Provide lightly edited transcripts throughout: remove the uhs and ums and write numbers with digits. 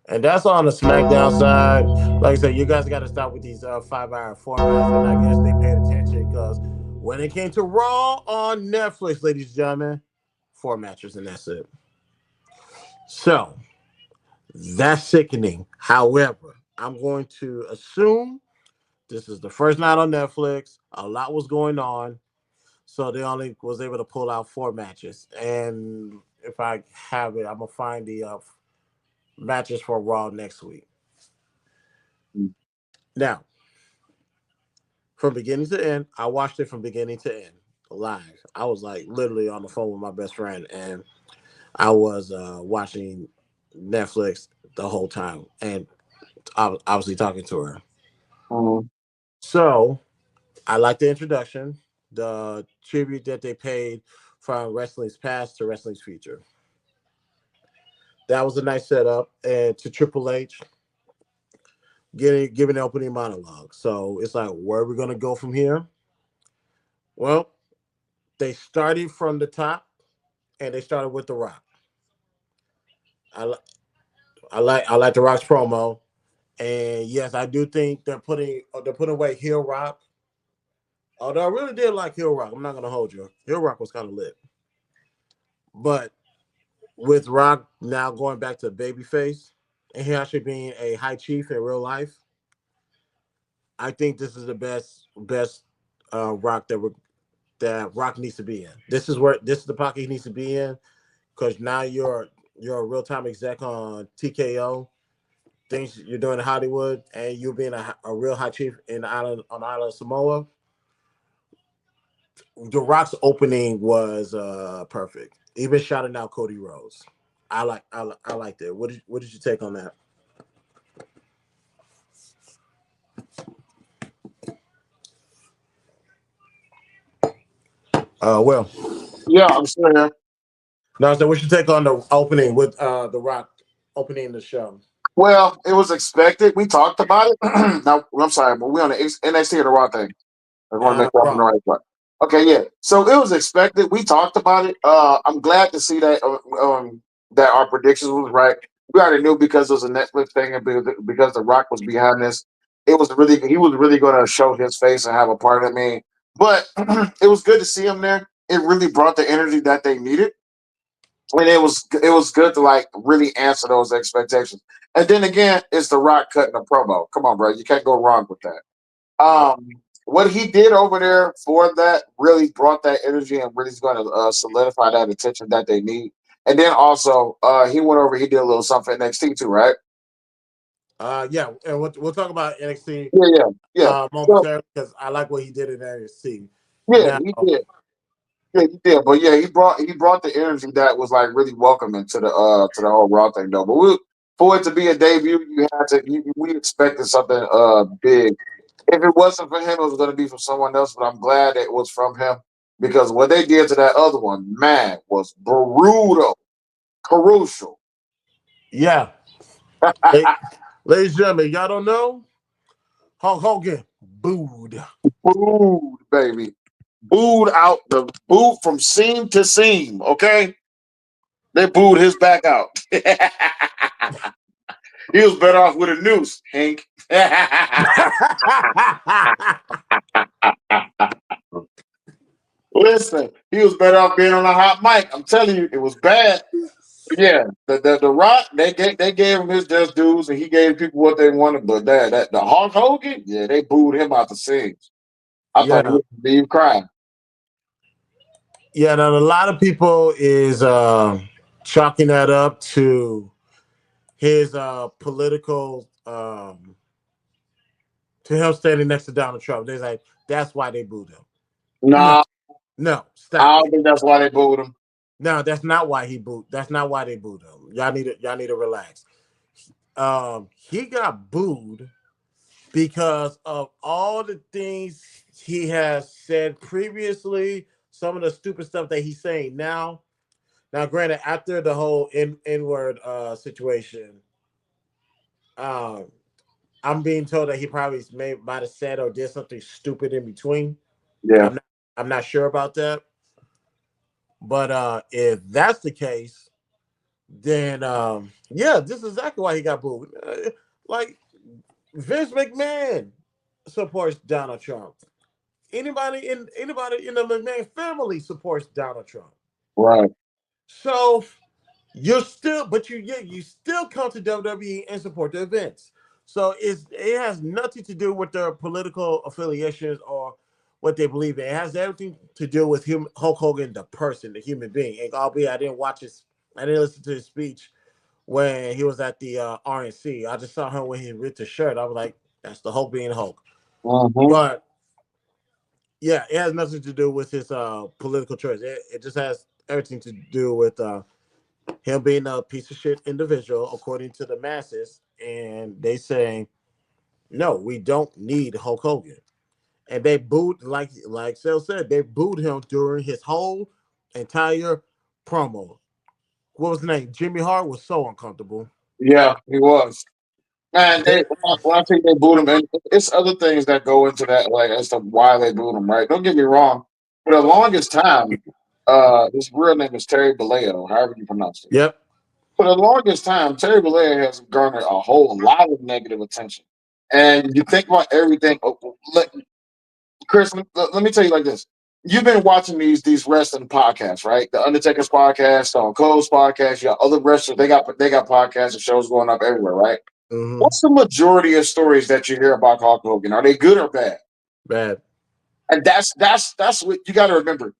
And that's on the SmackDown side. Like I said, you guys got to stop with these 5 hour formats. And I guess they paid attention because when it came to Raw on Netflix, ladies and gentlemen, 4 matches and that's it. So that's sickening. However, I'm going to assume this is the first night on Netflix. A lot was going on. So they only was able to pull out 4 matches. And if I have it, I'm going to find the matches for Raw next week. Now, from beginning to end. I watched it from beginning to end live. I was like literally on the phone with my best friend, and I was watching Netflix the whole time, and I was obviously talking to her. Mhm. So I like the introduction, the tribute that they paid from wrestling's past to wrestling's future. That was a nice setup, and to Triple H getting giving the opening monologue. So it's like, where are we gonna go from here? Well, they started from the top and they started with The Rock. I li- I like The Rock's promo, and yes, I do think they're putting away Heel Rock. Although I really did like Heel Rock, I'm not gonna hold you. Heel Rock was kind of lit, but with Rock now going back to babyface and he actually being a high chief in real life, I think this is the best Rock that Rock needs to be in. This is the pocket he needs to be in because now you're a real time exec on TKO things you're doing in Hollywood and you being a real high chief in the island on the island of Samoa, The Rock's opening was perfect. Even shouting out Cody Rhodes. I liked it. What did you take on that? Well, Yeah, I'm still here. no, so what you take on the opening with The Rock opening the show? Well, it was expected. We talked about it. Now, I'm sorry, but we on the NXT or the Raw thing. I want to make sure I'm on the Raw. right part. Okay, yeah. So it was expected. We talked about it. I'm glad to see that that our predictions was right. We already knew because it was a Netflix thing and because The Rock was behind this. It was really he was really going to show his face and have a part of me. But it was good to see him there. It really brought the energy that they needed, and it was good to like really answer those expectations. And then again, it's The Rock cutting a promo. Come on, bro, you can't go wrong with that. Yep. What he did over there for that really brought that energy and really is going to solidify that attention that they need. And then also, he went over, he did a little something for NXT too, right? Yeah, and we'll talk about NXT Yeah, yeah, yeah. So momentarily because I like what he did in NXT. yeah, Now, he did. Yeah, he did. But yeah, he brought the energy that was like really welcoming to the whole Raw thing though. But for it to be a debut, you had to we expected something big. If it wasn't for him, it was going to be from someone else. But I'm glad it was from him because what they did to that other one, man, was brutal, crucial. yeah, la- ladies and gentlemen, y'all don't know Hulk Hogan booed. Booed, baby, booed out the booed from seam to seam. Okay, they booed his back out. He was better off with a noose, Hank. Listen, he was better off being on a hot mic. I'm telling you, it was bad. Yeah, the Rock they gave him his just dues and he gave people what they wanted, but that the Hulk Hogan, yeah, they booed him out the scenes. I thought he Yeah, would leave crying. yeah. Now a lot of people is chalking that up to his political to him standing next to Donald Trump. They're like, that's why they booed him. No, Nah, no, I stop don't it. think that's why they booed him. No, that's not why he booed. That's not why they booed him. Y'all need to relax. He got booed because of all the things he has said previously, some of the stupid stuff that he's saying now. Now, granted, after the whole inward situation, um, I'm being told that he probably might have said or did something stupid in between. Yeah, I'm not sure about that, but if that's the case, then yeah, this is exactly why he got booed. Like Vince McMahon supports Donald Trump. Anybody in the McMahon family supports Donald Trump. Right. So you're still, but you still come to WWE and support the events. So it has nothing to do with their political affiliations or what they believe in. It has everything to do with Hulk Hogan, the person, the human being. And albeit I didn't listen to his speech when he was at the RNC. I just saw him when he ripped his shirt. I was like, that's the Hulk being Hulk. Mm-hmm. But yeah, it has nothing to do with his political choice. It just has everything to do with him being a piece of shit individual, according to the masses, and they saying, no, we don't need Hulk Hogan. And they booed, like Sel said, they booed him during his whole entire promo. What was the name? Jimmy Hart was so uncomfortable. Yeah, he was. Man, They, when I think they booed him, and it's other things that go into that, like as to why they booed him. Right? Don't get me wrong. For the longest time, his real name is Terry Bolleo, however you pronounce it. yep. For the longest time, Terry Bollea has garnered a whole lot of negative attention. And you think about everything. Chris, let me tell you like this. You've been watching these wrestling podcasts, right? The Undertaker's podcast, Stone Cold's podcast. You got other wrestlers. They got podcasts and shows going up everywhere, right? Mm-hmm. What's the majority of stories that you hear about Hulk Hogan? Are they good or bad? Bad. And that's what you got to remember.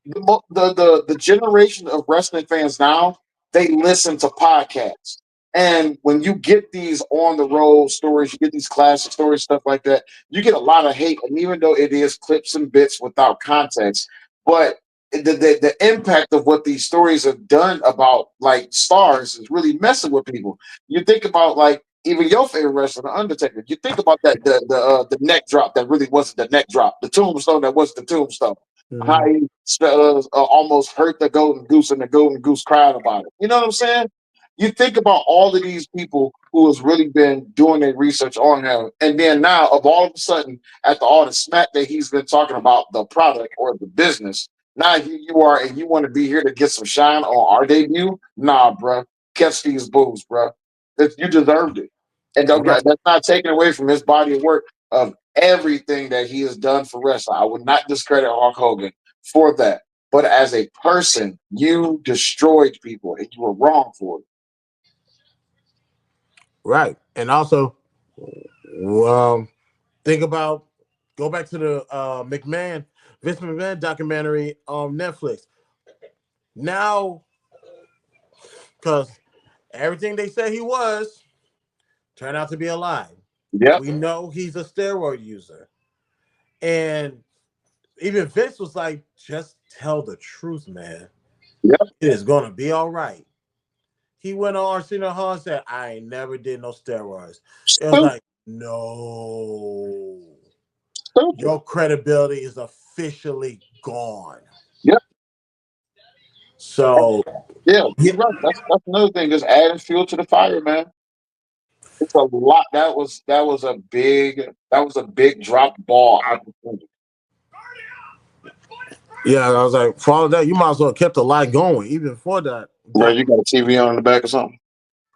The generation of wrestling fans now, they listen to podcasts. And when you get these on the road stories, you get these classic stories, stuff like that, you get a lot of hate. And even though it is clips and bits without context, but the impact of what these stories have done about like stars is really messing with people. You think about like even your favorite wrestler, The Undertaker. You think about that the neck drop that really wasn't the neck drop, the tombstone that wasn't the tombstone, how Mm-hmm. he almost hurt the golden goose and the golden goose cried about it. You know what I'm saying? You think about all of these people who has really been doing their research on him, and then now, of all of a sudden, after all the smack that he's been talking about the product or the business, now here you are, and you want to be here to get some shine on our debut? Nah, bruh. Catch these boos, bruh. You deserved it, and don't Right. get that's not taken away from his body of work of everything that he has done for wrestling. I would not discredit Hulk Hogan for that. But as a person, you destroyed people and you were wrong for it. Right. And also, um, think about go back to the Vince McMahon documentary on Netflix. Now, because everything they said he was turned out to be a lie. Yep. We know he's a steroid user. And even Vince was like, just tell the truth, man. Yep. It is going to be all right. He went on Arsenio Hall and said, I ain't never did no steroids. It was Stupid. like, no, Stupid. your credibility is officially gone. Yep. So, Yeah, yeah, you're right. That's another thing. Just adding fuel to the fire, man. It's a lot. That was a big drop ball opportunity. yeah, I was like, for all that, you might as well have kept the lie going, even for that. Bro, you got a TV on in the back or something?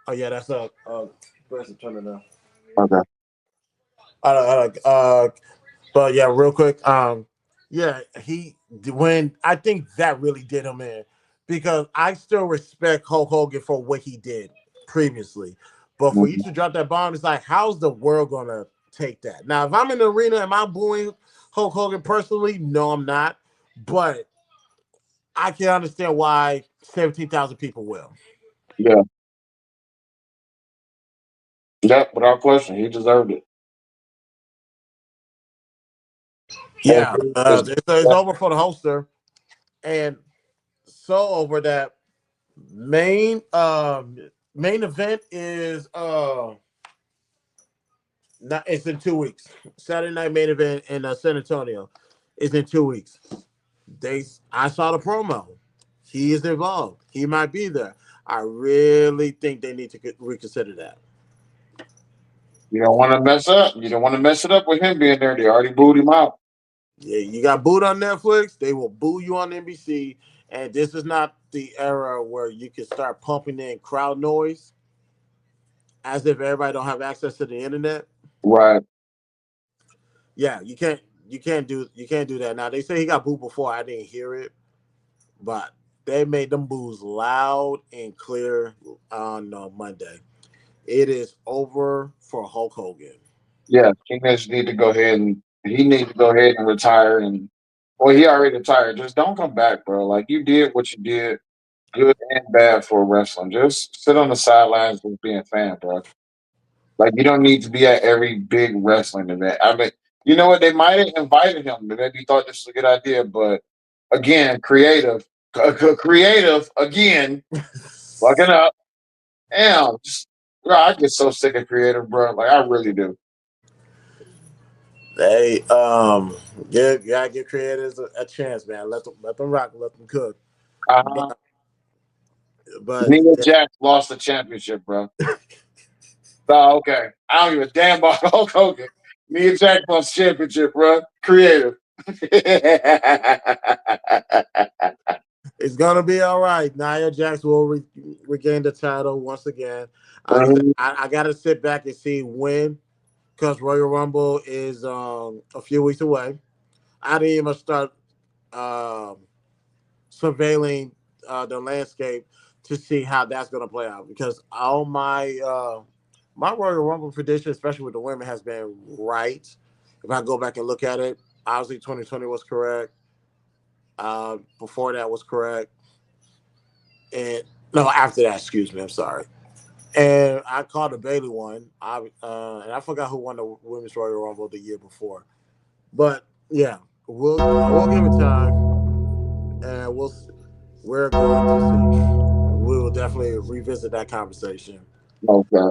Oh, yeah, that's where's turn it down? Okay. But yeah, real quick, yeah, when I think that really did him in because I still respect Hulk Hogan for what he did previously, but for you Mhm. to drop that bomb, it's like, how's the world gonna take that? Now, if I'm in the arena, am I booing Hulk Hogan personally? No, I'm not, but I can understand why 17,000 people will. Yeah. Yep. Without question, he deserved it. And Yeah, it's- it's over for the holster, and so over that main main event is not it's in 2 weeks. Saturday night main event in San Antonio is in 2 weeks. I saw the promo. He is involved. He might be there. I really think they need to reconsider that. you don't want to mess up. You don't want to mess it up with him being there. They already booed him out. Yeah, you got booed on Netflix. They will boo you on NBC, And this is not the era where you can start pumping in crowd noise as if everybody don't have access to the internet. Right. Yeah, you can't do that. Now they say he got booed before. I didn't hear it, but they made them boos loud and clear on Monday. It is over for Hulk Hogan. Yeah, he just need to go ahead and he needs to go ahead and retire and well, he already retired. Just don't come back, bro. Like you did what you did, good and bad for wrestling. Just sit on the sidelines and be a fan, bro. Like you don't need to be at every big wrestling event. I mean, you know what? They might have invited him. They maybe thought this was a good idea, but again, creative again, fucking up. Damn, just, bro, I get so sick of creative, bro. Like I really do. They gotta give creators a chance, man. Let them rock, let them cook. Uh-huh. But but Nia Jax lost the championship, bro. Oh, okay. I don't give a damn about Hulk Hogan. Nia Jax lost the championship, bro. Creative. it's gonna be all right. Nia Jax will regain the title once again. Mhm. I gotta sit back and see when, because Royal Rumble is a few weeks away. I didn't even start um, surveilling the landscape to see how that's going to play out because all my Royal Rumble prediction, especially with the women, has been right. If I go back and look at it, obviously 2020 was correct. Before that was correct, and no, after that, excuse me, I'm sorry. And I called the Bailey one. And I forgot who won the women's Royal Rumble the year before. But yeah, we'll give it time, and we're going to see. We will definitely revisit that conversation. Okay.